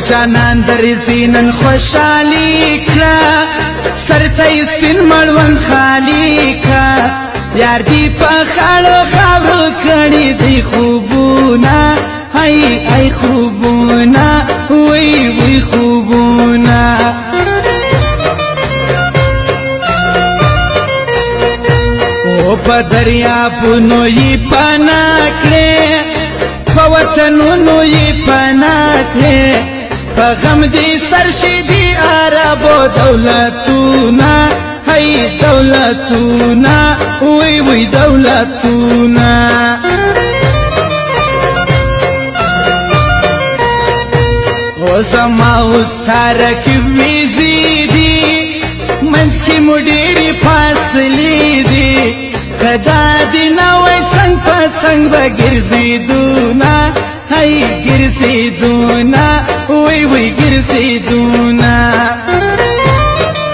جانان درځي نن خوشحالي کړه سر ته سپین مړوند خالي کړه یار دی په خاړو خاورو کړي دی خوبونه ای خوبونه وی خوبونه او په دریابونو یې پناه کړې په وطنونو یې پناه کړې په غم دې سر شي دي عربو دولتونه دولتونه وی دولتونه او زما اوستاره کې ویزي دي منځ کې مو ډېرې فاصلې دي کدا دې نه وای څنګ په څنګ به ګرځېدونه ګرځېدونه وی ګرځېدونه